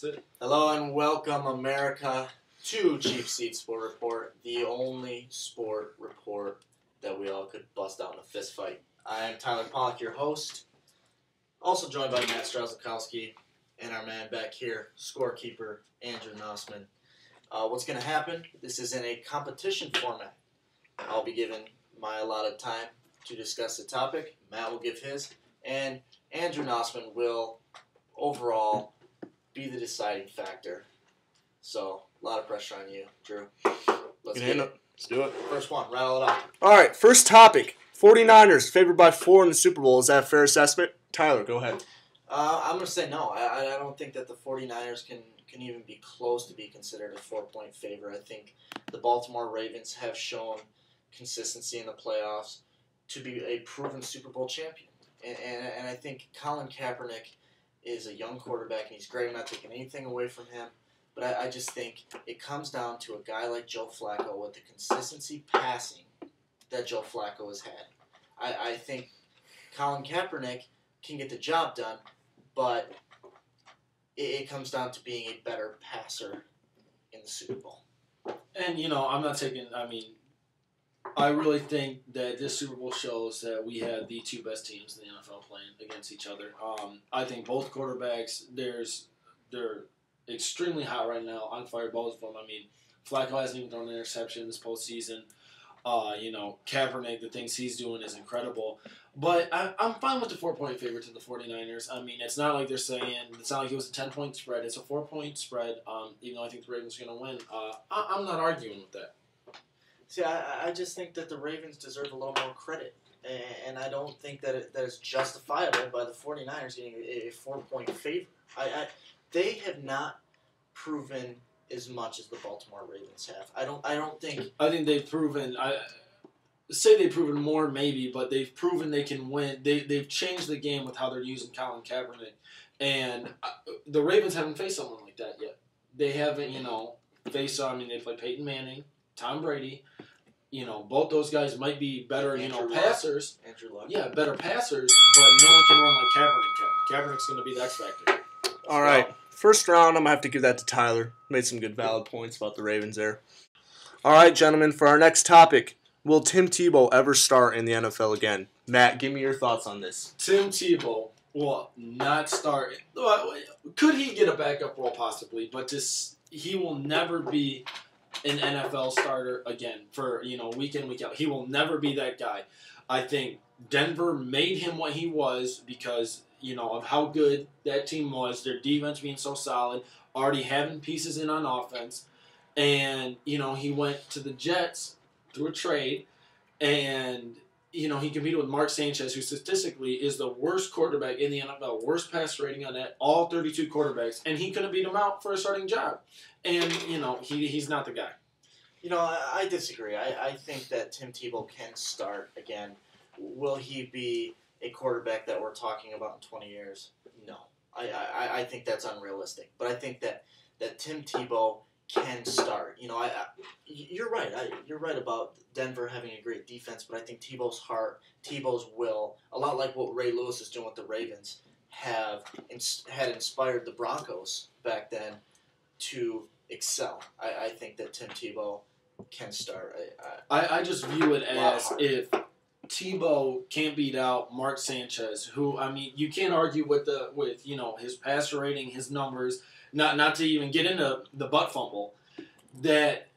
That's it. Hello and welcome, America, to Cheap Seat Sport Report, the only sport report that we all could bust out in a fist fight. I am Tyler Pollock, your host, also joined by Matt Strauszikowski and our man back here, scorekeeper Andrew Nossman. What's going to happen? This is in a competition format. I'll be given my allotted time to discuss the topic. Matt will give his, and Andrew Nossman will overall be the deciding factor. So, a lot of pressure on you, Drew. Let's get it. Let's do it. First one, rattle it off. All right, first topic. 49ers favored by 4 in the Super Bowl. Is that a fair assessment? Tyler, go ahead. I'm going to say no. I don't think that the 49ers can even be close to be considered a 4-point favorite. I think the Baltimore Ravens have shown consistency in the playoffs to be a proven Super Bowl champion. And I think Colin Kaepernick is a young quarterback, and he's great. I'm not taking anything away from him. But I just think it comes down to a guy like Joe Flacco with the consistency passing that Joe Flacco has had. I think Colin Kaepernick can get the job done, but it comes down to being a better passer in the Super Bowl. And, I'm not taking, I really think that this Super Bowl shows that we have the two best teams in the NFL playing against each other. I think both quarterbacks, they're extremely hot right now, on fire, both of them. Flacco hasn't even thrown an interception this postseason. Kaepernick, the things he's doing is incredible. But I'm fine with the 4-point favorite to the 49ers. It's not like they're saying, it's not like it was a 10-point spread. It's a 4-point spread, even though I think the Ravens are going to win. I'm not arguing with that. See, I just think that the Ravens deserve a little more credit. And I don't think that it's justifiable by the 49ers getting a 4-point favor. They have not proven as much as the Baltimore Ravens have. I think they've proven. They've proven more, maybe, but they've proven they can win. They've changed the game with how they're using Colin Kaepernick, and the Ravens haven't faced someone like that yet. They haven't, faced. They play Peyton Manning, Tom Brady. Both those guys might be better, passers. Andrew Luck. Yeah, better passers, but no one can run like Kaepernick can. Kaepernick's going to be the X factor. All right. First round, I'm going to have to give that to Tyler. Made some good valid points about the Ravens there. All right, gentlemen, for our next topic, will Tim Tebow ever start in the NFL again? Matt, give me your thoughts on this. Tim Tebow will not start. Could he get a backup role possibly, but he will never be an NFL starter again for, week in, week out. He will never be that guy. I think Denver made him what he was because of how good that team was, their defense being so solid, already having pieces in on offense. And, he went to the Jets through a trade, and, he competed with Mark Sanchez, who statistically is the worst quarterback in the NFL, worst pass rating on that, all 32 quarterbacks, and he couldn't beat him out for a starting job. And, he's not the guy. I disagree. I think that Tim Tebow can start again. Will he be a quarterback that we're talking about in 20 years? No. I think that's unrealistic. But I think that Tim Tebow can start. You're right. You're right about Denver having a great defense, but I think Tebow's heart, Tebow's will, a lot like what Ray Lewis is doing with the Ravens, had inspired the Broncos back then to excel. I think that Tim Tebow can start. I just view it as if Tebow can't beat out Mark Sanchez, who you can't argue with his passer rating, his numbers, not to even get into the butt fumble. That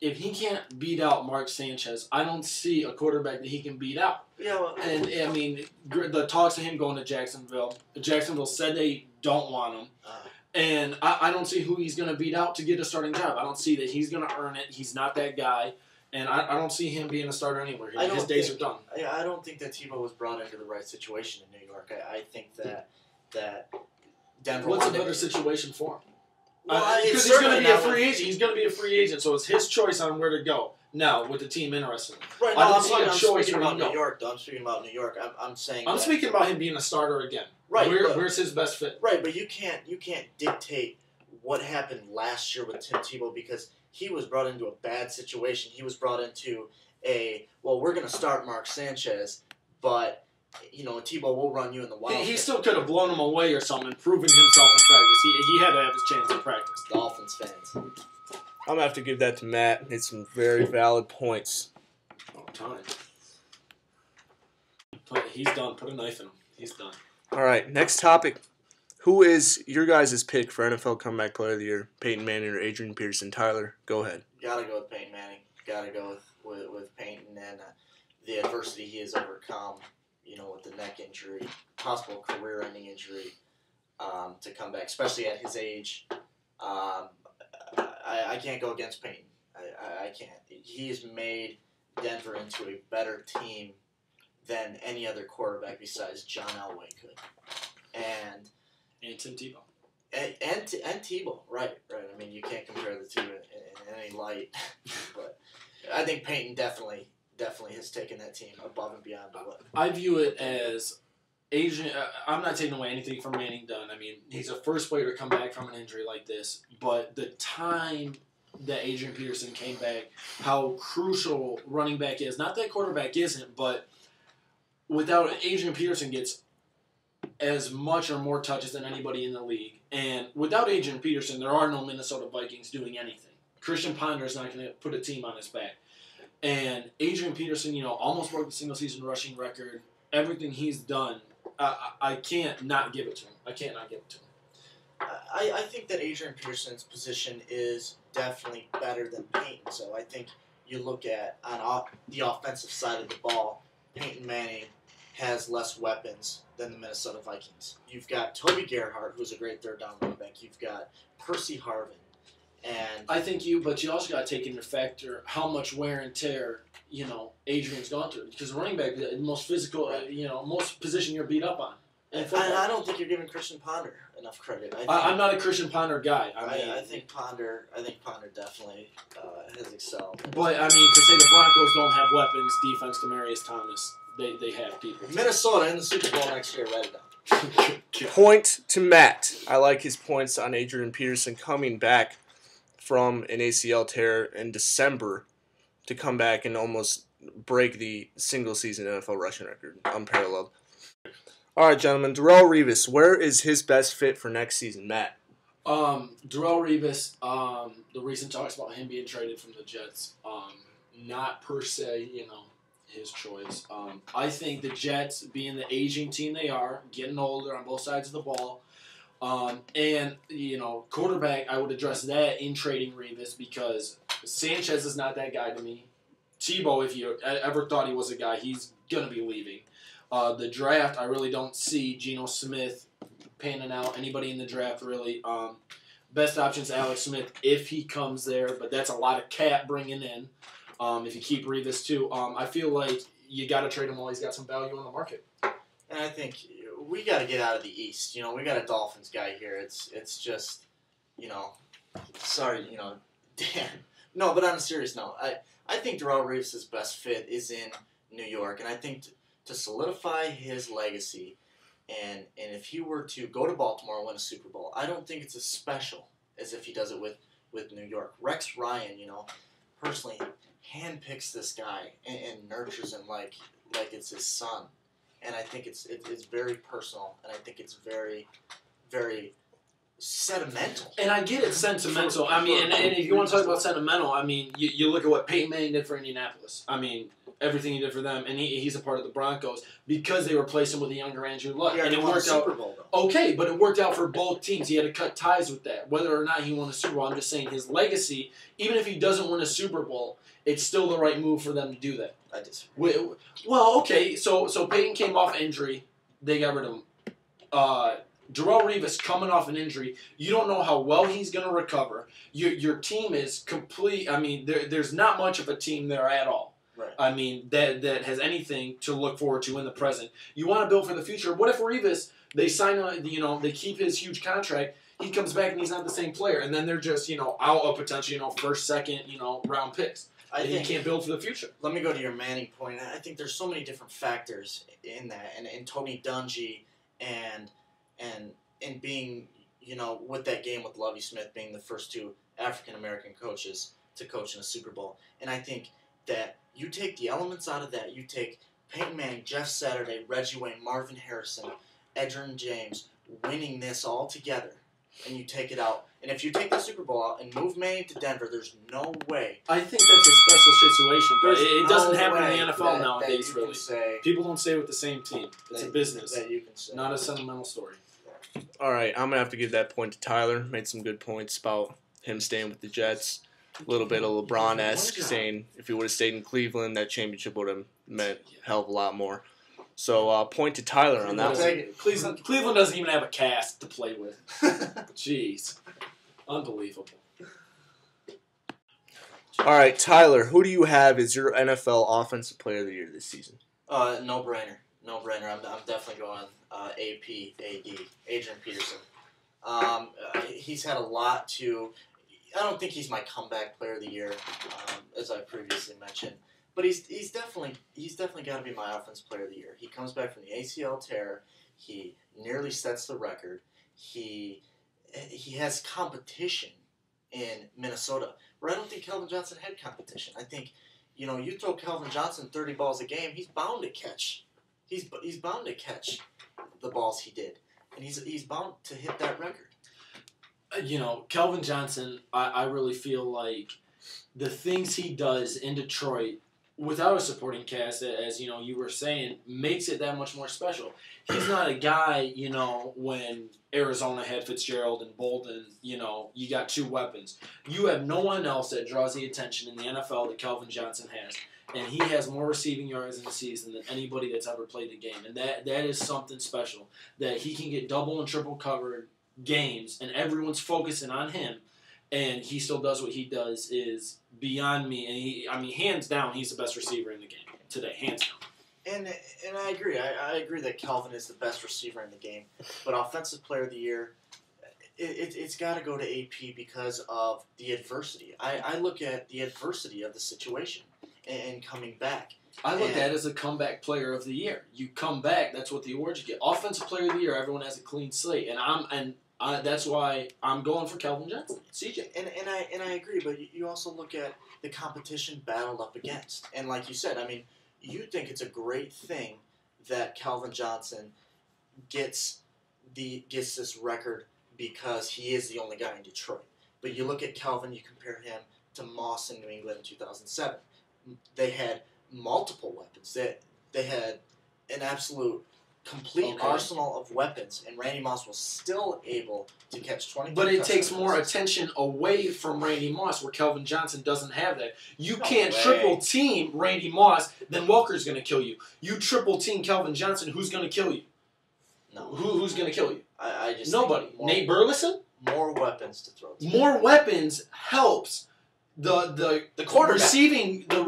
if he can't beat out Mark Sanchez, I don't see a quarterback that he can beat out. Yeah, and the talks of him going to Jacksonville. Jacksonville said they don't want him. And I don't see who he's going to beat out to get a starting job. I don't see that he's going to earn it. He's not that guy. And I don't see him being a starter anywhere. His days are done. I don't think that Tebow was brought into the right situation in New York. I think that Denver. What's a better situation for him? Well, because he's going to be a free agent. He's going to be a free agent, so it's his choice on where to go. Now, with the team interested in him. Right, no, I'm speaking about New York, though. I'm speaking about New York. I'm speaking about him being a starter again. Right. Where's his best fit? Right, but you can't dictate what happened last year with Tim Tebow because he was brought into a bad situation. He was brought into we're going to start Mark Sanchez, but Tebow will run you in the wild. He still could have blown him away or something, proven himself in practice. He had to have his chance in practice. Dolphins fans. I'm going to have to give that to Matt. It's some very valid points. Oh, time. He's done. Put a knife in him. He's done. All right, next topic. Who is your guys' pick for NFL Comeback Player of the Year? Peyton Manning or Adrian Peterson? Tyler, go ahead. Gotta go with Peyton Manning. Gotta go with Peyton and the adversity he has overcome, with the neck injury, possible career-ending injury, to come back, especially at his age. I can't go against Peyton. I can't. He has made Denver into a better team than any other quarterback besides John Elway could. And Tim Tebow. And Tebow, right. I mean, you can't compare the two in any light. But I think Peyton definitely has taken that team above and beyond what. I view it as Adrian. I'm not taking away anything from Manning done. I mean, he's a first player to come back from an injury like this. But the time that Adrian Peterson came back, how crucial running back is. Not that quarterback isn't, but without Adrian Peterson gets as much or more touches than anybody in the league. And without Adrian Peterson, there are no Minnesota Vikings doing anything. Christian Ponder is not going to put a team on his back. And Adrian Peterson, almost broke the single-season rushing record. Everything he's done, I can't not give it to him. I can't not give it to him. I think that Adrian Peterson's position is definitely better than Peyton. So I think you look at on the offensive side of the ball, Peyton Manning has less weapons than the Minnesota Vikings. You've got Toby Gerhart, who's a great third down running back. You've got Percy Harvin. And I think but you also got to take into factor how much wear and tear, Adrian's gone through. Because running back, the most physical, most position you're beat up on. And I don't think you're giving Christian Ponder enough credit. I'm not a Christian Ponder guy. I think Ponder definitely has excelled. But to say the Broncos don't have weapons, defense, Demaryius Thomas, they have people. Minnesota in the Super Bowl next year, write it down. Point to Matt. I like his points on Adrian Peterson coming back from an ACL tear in December to come back and almost break the single-season NFL rushing record, unparalleled. All right, gentlemen. Darrelle Revis, where is his best fit for next season, Matt? Darrelle Revis, the recent talks about him being traded from the Jets, not per se, his choice. I think the Jets, being the aging team they are, getting older on both sides of the ball, and quarterback, I would address that in trading Revis because Sanchez is not that guy to me. Tebow, if you ever thought he was a guy, he's going to be leaving. The draft, I really don't see Geno Smith panning out. Anybody in the draft, really. Best option is Alex Smith if he comes there, but that's a lot of cap bringing in. If you keep Revis too, I feel like you got to trade him while he's got some value on the market. And I think we got to get out of the East. We got a Dolphins guy here. It's just, sorry, Dan. No, but on a serious note, I think Darrelle Revis' best fit is in New York, and I think to solidify his legacy, and if he were to go to Baltimore and win a Super Bowl, I don't think it's as special as if he does it with New York. Rex Ryan, personally handpicks this guy and nurtures him like it's his son. And I think it's very personal, and I think it's very, very sentimental. And I get it's sentimental. And if you want to talk about sentimental, you look at what Peyton Manning did for Indianapolis. Everything he did for them, and he's a part of the Broncos because they replaced him with a younger Andrew Luck. Yeah, and it worked out. Okay, but it worked out for both teams. He had to cut ties with that. Whether or not he won a Super Bowl, I'm just saying his legacy, even if he doesn't win a Super Bowl, it's still the right move for them to do that. I disagree. Well, okay, so Peyton came off injury. They got rid of him. Darrelle Revis coming off an injury. You don't know how well he's going to recover. Your team is complete. There's not much of a team there at all. Right. That has anything to look forward to in the present. You want to build for the future. What if Revis, they sign they keep his huge contract, he comes back and he's not the same player, and then they're just, out of potential, first, second, round picks. I think you can't build for the future. Let me go to your Manning point. I think there's so many different factors in that, and Tony Dungy and being, with that game with Lovie Smith being the first two African American coaches to coach in a Super Bowl. And I think that you take the elements out of that, you take Peyton Manning, Jeff Saturday, Reggie Wayne, Marvin Harrison, Edgerrin James winning this all together, and you take it out. And if you take the Super Bowl out and move Manning to Denver, there's no way. I think that's a special situation, but it doesn't happen in the NFL that nowadays, you really. can say People don't stay with the same team. It's a business, that you can say. not a sentimental story. All right, I'm going to have to give that point to Tyler. Made some good points about him staying with the Jets. A little bit of LeBron-esque, saying if he would have stayed in Cleveland, that championship would have meant a hell of a lot more. So, point to Tyler on that one. Cleveland doesn't even have a cast to play with. Jeez. Unbelievable. All right, Tyler, who do you have as your NFL Offensive Player of the Year this season? No brainer. I'm definitely going AD, Adrian Peterson. He's had a lot to. I don't think he's my comeback player of the year, as I previously mentioned. But he's definitely got to be my offensive player of the year. He comes back from the ACL tear. He nearly sets the record. He has competition in Minnesota, where I don't think Calvin Johnson had competition. I think, you throw Calvin Johnson 30 balls a game, he's bound to catch. He's bound to catch the balls he did, and he's bound to hit that record. Calvin Johnson, I really feel like the things he does in Detroit without a supporting cast, as you were saying, makes it that much more special. He's not a guy, when Arizona had Fitzgerald and Bolden, you got two weapons. You have no one else that draws the attention in the NFL that Calvin Johnson has. And he has more receiving yards in the season than anybody that's ever played the game. And that is something special, that he can get double and triple covered games, and everyone's focusing on him, and he still does what he does is beyond me. And hands down, he's the best receiver in the game today, hands down. And I agree. I agree that Calvin is the best receiver in the game. But Offensive Player of the Year, it's got to go to AP because of the adversity. I look at the adversity of the situation and coming back. I look at it as a comeback player of the year. You come back, that's what the awards you get. Offensive player of the year, everyone has a clean slate, and that's why I'm going for Calvin Johnson, CJ. And I agree, but you also look at the competition battled up against, and like you said, you think it's a great thing that Calvin Johnson gets this record because he is the only guy in Detroit. But you look at Calvin, you compare him to Moss in New England in 2007. They had multiple weapons. They had an absolute complete arsenal of weapons, and Randy Moss was still able to catch 20. But it takes more attention away from Randy Moss, where Calvin Johnson doesn't have that. You can't triple team Randy Moss, then Welker's going to kill you. You triple team Calvin Johnson, who's going to kill you? No. Who's going to kill you? I just nobody. Nate Burleson? More weapons to throw to. More weapons helps the quarterback. the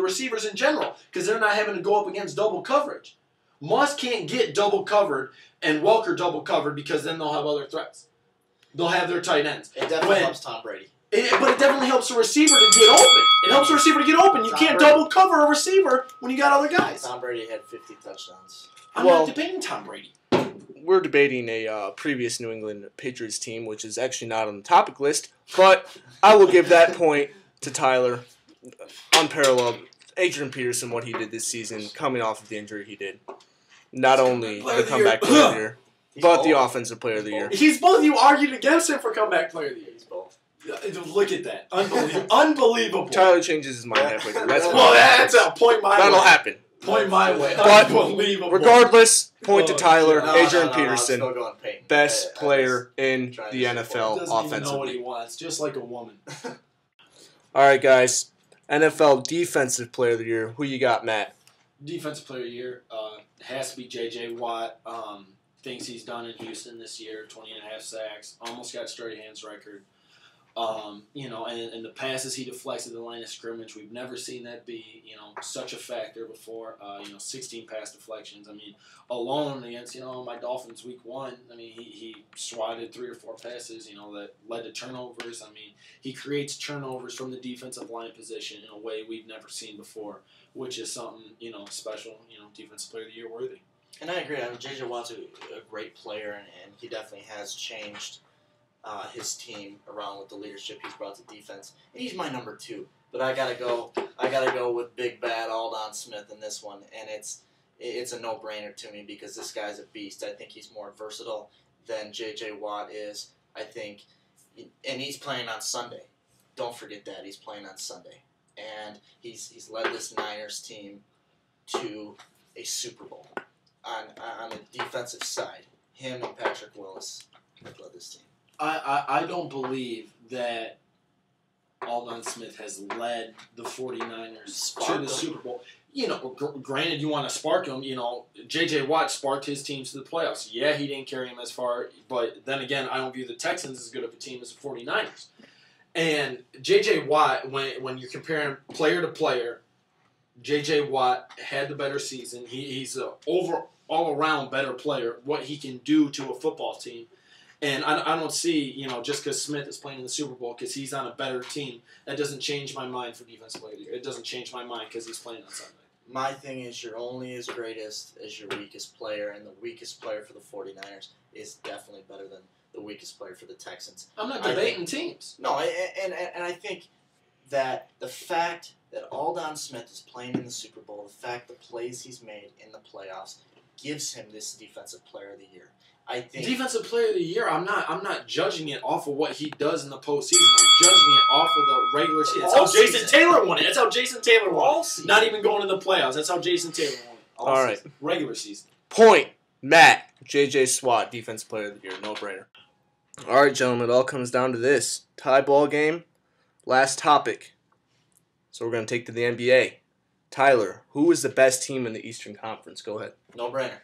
receivers in general, because they're not having to go up against double coverage. Moss can't get double covered and Welker double covered, because then they'll have other threats. They'll have their tight ends. It definitely helps Tom Brady. But it definitely helps a receiver to get open. It helps a receiver to get open. You can't double cover a receiver when you got other guys. Tom Brady had 50 touchdowns. I'm not debating Tom Brady. We're debating a previous New England Patriots team, which is actually not on the topic list, but I will give that point to Tyler. Unparalleled. Adrian Peterson, what he did this season, coming off of the injury he did. Not only the comeback player of the year, but the offensive player of the year. He's both. You argued against him for comeback player of the year. He's both. Look at that. Unbelievable. Tyler changes his mind halfway through. That's a point my way. That'll happen. Point my way. But unbelievable. Regardless, point to Tyler, Adrian Peterson, I'm still going Peyton. best player in the NFL Doesn't even know what offensively. he wants, just like a woman. All right, guys. NFL Defensive Player of the Year. Who you got, Matt? Defensive player of the year has to be J.J. Watt. Things he's done in Houston this year, 20.5 sacks, almost got straight hands record. And the passes he deflects at the line of scrimmage, we've never seen that be, such a factor before. 16 pass deflections. Alone against, my Dolphins week 1, he swatted 3 or 4 passes, that led to turnovers. He creates turnovers from the defensive line position in a way we've never seen before, which is something, special, defensive player of the year worthy. And I agree. J.J. Watt's a great player, and he definitely has changed his team around with the leadership he's brought to defense. And he's my number 2. but I gotta go with Big Bad Aldon Smith in this one, and it's a no-brainer to me because this guy's a beast. I think he's more versatile than J.J. Watt is. I think, and he's playing on Sunday. Don't forget that he's playing on Sunday, and he's led this Niners team to a Super Bowl on the defensive side. Him and Patrick Willis have led this team. I don't believe that Aldon Smith has led the 49ers to the Super Bowl. You know, granted, you want to spark him. You know, J.J. Watt sparked his teams to the playoffs. Yeah, he didn't carry him as far, but then again, I don't view the Texans as good of a team as the 49ers. And J.J. Watt, when you're comparing player to player, J.J. Watt had the better season. He's an all-around better player, what he can do to a football team. And I don't see, you know, just because Smith is playing in the Super Bowl because he's on a better team, that doesn't change my mind for defensive player. It doesn't change my mind because he's playing on Sunday. My thing is you're only as greatest as your weakest player, and the weakest player for the 49ers is definitely better than the weakest player for the Texans. I'm not debating teams. No, and I think that the fact that Aldon Smith is playing in the Super Bowl, the fact the plays he's made in the playoffs gives him this Defensive Player of the Year. I think Defensive Player of the Year, I'm not judging it off of what he does in the postseason. I'm judging it off of the regular season. That's how Jason Taylor won it. That's how Jason Taylor won it. Not even going to the playoffs. That's how Jason Taylor won it. All right. Regular season. Point. Matt. J.J. Watt, Defensive Player of the Year. No-brainer. All right, gentlemen. It all comes down to this. Tie ball game. Last topic. So we're going to take to the NBA. Tyler, who is the best team in the Eastern Conference? Go ahead. No-brainer.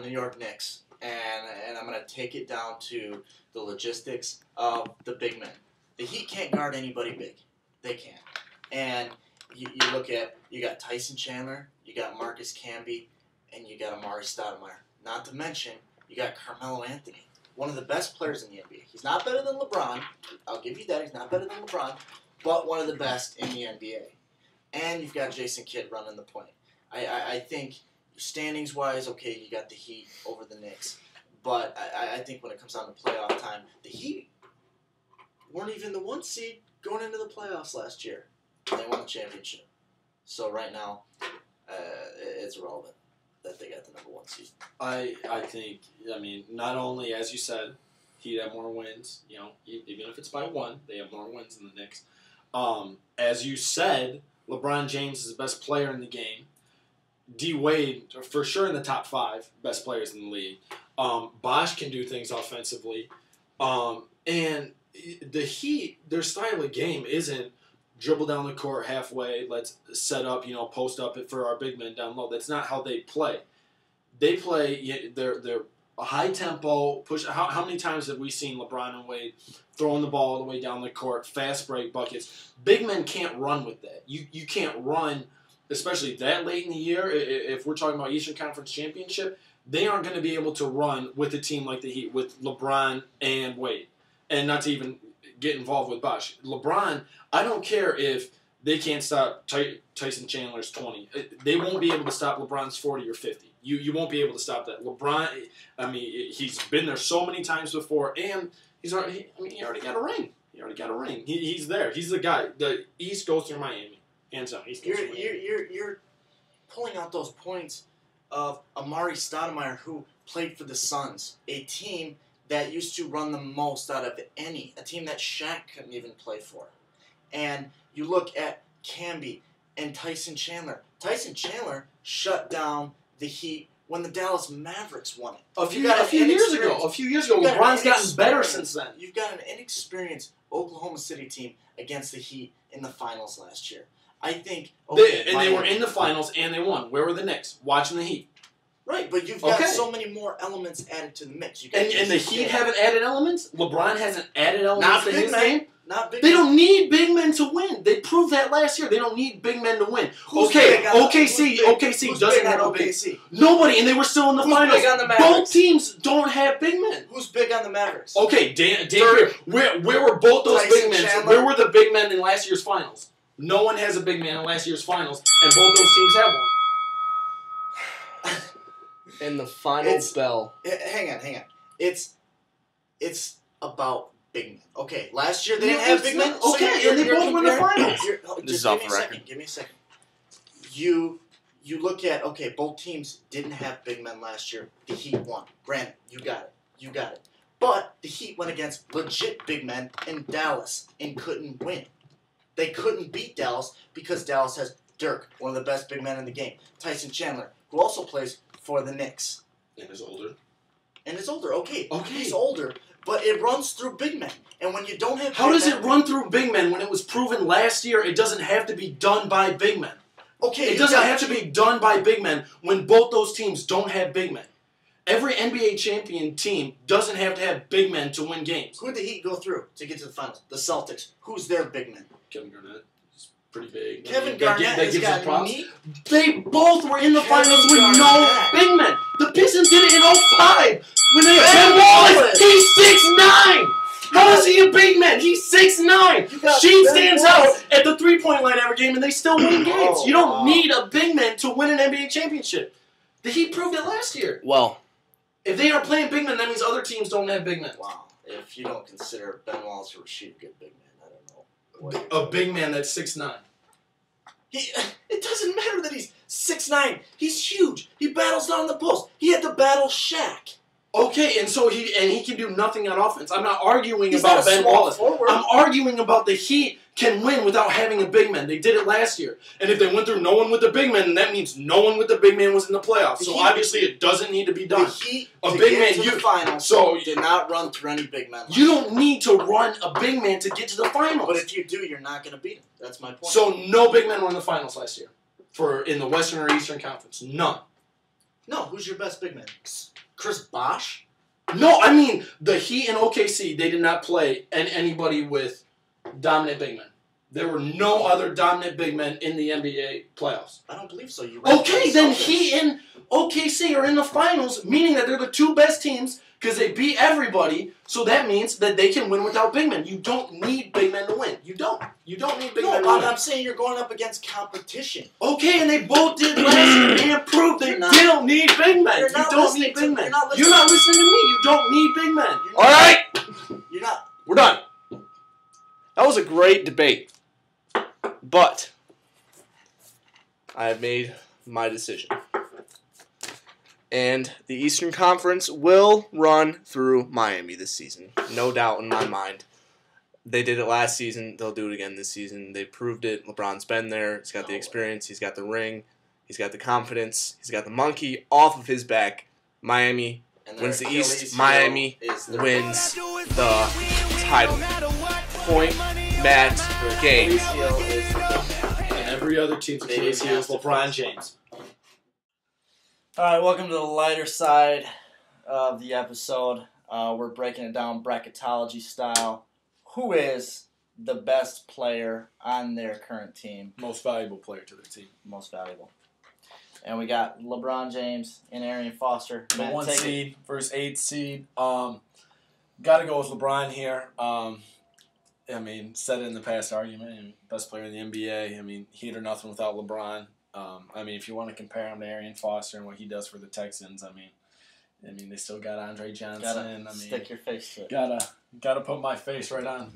New York Knicks. And I'm going to take it down to the logistics of the big men. The Heat can't guard anybody big. They can't. And you look at, you got Tyson Chandler, you got Marcus Camby, and you got Amari Stoudemire. Not to mention, you got Carmelo Anthony, one of the best players in the NBA. He's not better than LeBron. I'll give you that. He's not better than LeBron, but one of the best in the NBA. And you've got Jason Kidd running the point. I think standings-wise, okay, you got the Heat over the Knicks. But I think when it comes down to playoff time, the Heat weren't even the 1 seed going into the playoffs last year. They won the championship. So right now, it's irrelevant that they got the number 1 seed. I think, not only, as you said, Heat have more wins. You know, even if it's by 1, they have more wins than the Knicks. As you said, LeBron James is the best player in the game. D-Wade, for sure in the top 5 best players in the league. Bosh can do things offensively. And the Heat, their style of game isn't dribble down the court halfway, let's set up, post up it for our big men down low. That's not how they play. They play, they're a high tempo, push. How many times have we seen LeBron and Wade throwing the ball all the way down the court, fast break buckets? Big men can't run with that. You can't run, especially that late in the year. If we're talking about Eastern Conference Championship, they aren't going to be able to run with a team like the Heat, with LeBron and Wade. And not to even get involved with Bosh. LeBron, I don't care if they can't stop Tyson Chandler's 20. They won't be able to stop LeBron's 40 or 50. You won't be able to stop that. LeBron, he's been there so many times before, and he already got a ring. He's there. He's the guy. The East goes through Miami. Hands down. You're pulling out those points of Amari Stoudemire, who played for the Suns, a team that used to run the most out of a team that Shaq couldn't even play for. And you look at Camby and Tyson Chandler. Tyson Chandler shut down the Heat when the Dallas Mavericks won it. A few years ago, LeBron's gotten better since then. You've got an inexperienced Oklahoma City team against the Heat in the finals last year. I think... they were in the finals and they won. Where were the Knicks? Watching the Heat. Right, but you've got so many more elements added to the mix. And the Heat haven't added elements? LeBron hasn't added elements to his game? Not big They men. don't need big men to win. They proved that last year. They don't need big men to win. OKC doesn't have a big... Nobody, and they were still in the finals. Big on the Mavericks? Both teams don't have big men. Who's big on the Mavericks? Okay, Dan where were both those Tyson big men? Chandler? Where were the big men in last year's finals? No one has a big man in last year's finals, and both those teams have one. And the final bell. Hang on. It's about big men. Okay, last year they didn't have big men. Okay, and they both won the finals. This is off the record. Give me a second. You look at, okay, both teams didn't have big men last year. The Heat won. Granted, you got it. But the Heat went against legit big men in Dallas and couldn't win. They couldn't beat Dallas because Dallas has Dirk, one of the best big men in the game. Tyson Chandler, who also plays for the Knicks. And is older. Okay. He's older, but it runs through big men. And when you don't have How does it run through big men when it was proven last year it doesn't have to be done by big men? Okay, it doesn't have to be done by big men when both those teams don't have big men. Every NBA champion team doesn't have to have big men to win games. Who did the Heat go through to get to the finals? The Celtics. Who's their big man? Kevin Garnett. He's pretty big. Kevin Garnett has got knee. They both were in the finals with no big men. The Pistons did it in 2005 when they had Ben Wallace. He's 6'9". How is he a big man? He's 6'9". Sheen stands out at the three-point line every game, and they still win games. You don't need a big man to win an NBA championship. The Heat proved it last year. Well, if they are playing big men, that means other teams don't have big men. Wow. If you don't consider Ben Wallace or Rasheed a good big man, I don't know. A big man that's 6'9". It doesn't matter that he's 6'9". He's huge. He battles down the post. He had to battle Shaq. Okay, and so he can do nothing on offense. I'm not arguing about Ben Wallace. Forward. I'm arguing about the Heat can win without having a big man. They did it last year. And if they went through no one with the big man, then that means no one with the big man was in the playoffs. So obviously it doesn't need to be done. The Heat a big man to the finals did not run through any big men. You don't need to run a big man to get to the finals. But if you do, you're not going to beat him. That's my point. So no big men were in the finals last year in the Western or Eastern Conference. None. No, who's your best big man? Chris Bosh? No, I mean, the Heat and OKC, they did not play anybody with dominant big men. There were no other dominant big men in the NBA playoffs. I don't believe so. Okay, then Heat and OKC are in the finals, meaning that they're the two best teams because they beat everybody, so that means that they can win without big men. You don't need big men to win. You don't. You don't need big men to win. I'm saying you're going up against competition. Okay, and they both did last year and proved they don't need big men. You don't need big men. You're not listening to me. You don't need big men. All right. You're not. We're done. That was a great debate. But I have made my decision. And the Eastern Conference will run through Miami this season. No doubt in my mind. They did it last season. They'll do it again this season. They proved it. LeBron's been there. He's got the experience. He's got the ring. He's got the confidence. He's got the monkey off of his back. Miami wins the East. Miami wins the title. Point, match, game. And every other team's Achilles heel is LeBron James. All right, welcome to the lighter side of the episode. We're breaking it down bracketology style. Who is the best player on their current team? Most valuable player to their team. Most valuable. And we got LeBron James and Arian Foster. The 1 seed versus 8 seed. Got to go with LeBron here. I mean, said it in the past argument, best player in the NBA. I mean, Heat or nothing without LeBron. I mean, if you want to compare him to Arian Foster and what he does for the Texans, I mean, they still got Andre Johnson. Stick your face to it. Gotta put my face right on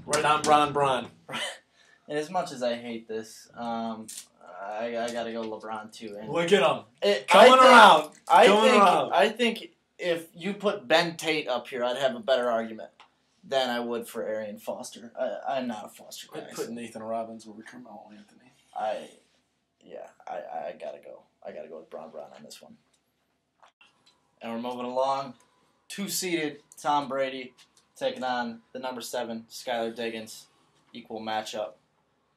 Bron. And as much as I hate this, I gotta go LeBron too. And look at him coming around. I think if you put Ben Tate up here, I'd have a better argument than I would for Arian Foster. I'm not a Foster guy. I'd put Nathan Robbins over Carmelo Anthony. I gotta go. I gotta go with Bron on this one. And we're moving along. 2-seeded Tom Brady taking on the number 7 Skylar Diggins. Equal matchup.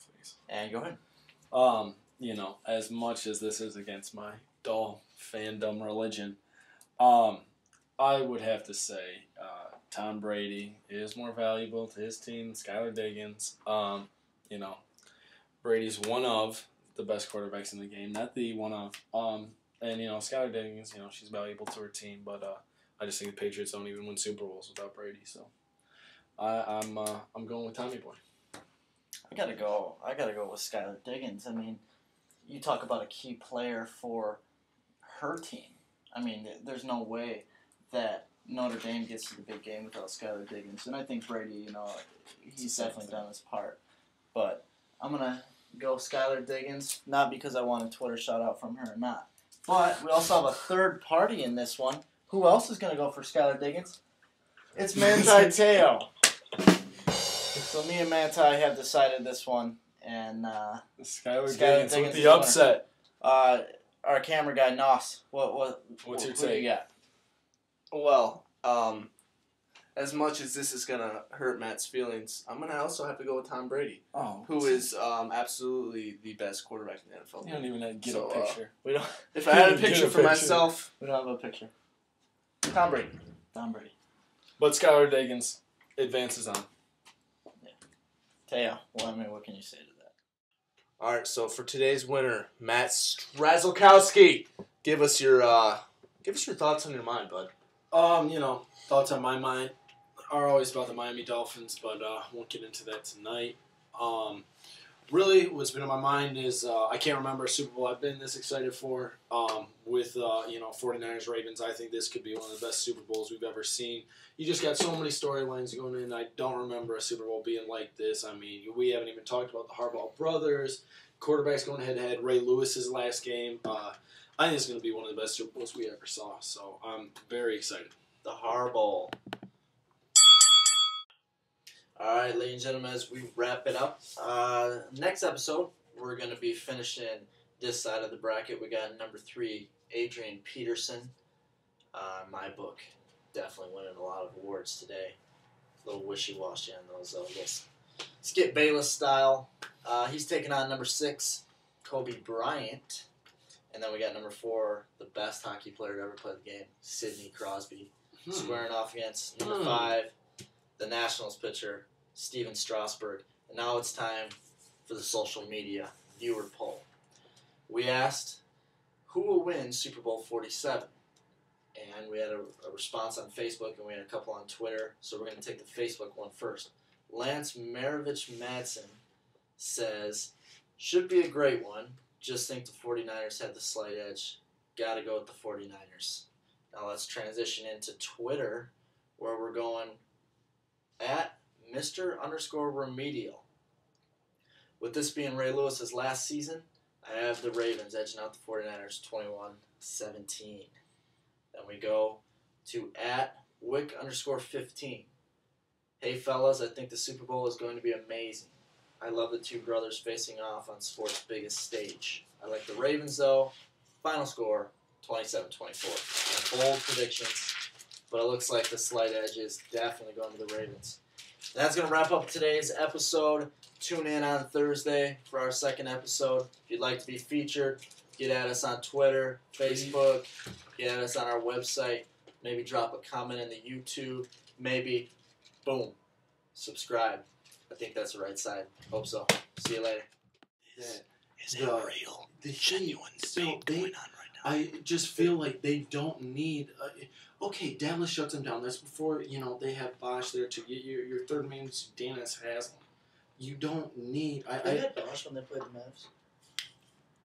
Please. And go ahead. As much as this is against my dull fandom religion, I would have to say Tom Brady is more valuable to his team than Skylar Diggins. Brady's one of the best quarterbacks in the game, not the one of. And Skylar Diggins, she's valuable to her team, but I just think the Patriots don't even win Super Bowls without Brady. So I'm going with Tommy Boy. I gotta go with Skylar Diggins. I mean, you talk about a key player for her team. I mean, there's no way that Notre Dame gets to the big game without Skylar Diggins. And I think Brady, he's definitely done his part. But I'm going to go Skylar Diggins, not because I want a Twitter shout-out from her or not. But we also have a third party in this one. Who else is going to go for Skylar Diggins? It's Manti Te'o. So me and Manti have decided this one. And Skylar Diggins with the upset. Our camera guy, Nos. What's your take? You got? Well, as much as this is gonna hurt Matt's feelings, I'm gonna also have to go with Tom Brady, who is absolutely the best quarterback in the NFL. You don't even get a picture. We don't. If I had a picture for myself, We don't have a picture. Tom Brady. But Skylar Diggins advances on. Teo, what can you say to that? All right, so for today's winner, Matt Strazolkowski, give us your thoughts on your mind, bud. Thoughts on my mind are always about the Miami Dolphins, but won't get into that tonight. Really, what's been on my mind is I can't remember a Super Bowl I've been this excited for. With 49ers Ravens, I think this could be one of the best Super Bowls we've ever seen. You just got so many storylines going in. I don't remember a Super Bowl being like this. I mean, we haven't even talked about the Harbaugh brothers, quarterbacks going head-to-head, Ray Lewis's last game. I think it's going to be one of the best Super Bowls we ever saw, so I'm very excited. The Harbaugh. All right, ladies and gentlemen, as we wrap it up, next episode, we're going to be finishing this side of the bracket. We got number 3, Adrian Peterson. My book, definitely winning a lot of awards today. A little wishy-washy on those, though. Skip Bayless style. He's taking on number 6, Kobe Bryant. And then we got number 4, the best hockey player to ever play the game, Sidney Crosby. Squaring off against number 5, the Nationals pitcher, Steven Strasburg. And now it's time for the social media viewer poll. We asked, who will win Super Bowl 47? And we had a response on Facebook, and we had a couple on Twitter. So we're going to take the Facebook one first. Lance Maravich Madsen says, should be a great one. Just think the 49ers had the slight edge. Got to go with the 49ers. Now let's transition into Twitter, where we're going at Mr_Remedial. With this being Ray Lewis's last season, I have the Ravens edging out the 49ers 21-17. Then we go to at Wick_15. Hey fellas, I think the Super Bowl is going to be amazing. I love the two brothers facing off on sports' biggest stage. I like the Ravens though. Final score 27-24. Bold predictions, but it looks like the slight edge is definitely going to the Ravens. That's going to wrap up today's episode. Tune in on Thursday for our second episode. If you'd like to be featured, get at us on Twitter, Facebook, get at us on our website. Maybe drop a comment in the YouTube. Maybe, boom, subscribe. I think that's the right side. Hope so. See you later. Is it real? The genuine debate going on right now? I just feel like they don't need. Okay, Dallas shuts them down. That's before they have Bosch there to get your third man. Dennis Haslam. You don't need. They had Bosch when they played the Mavs.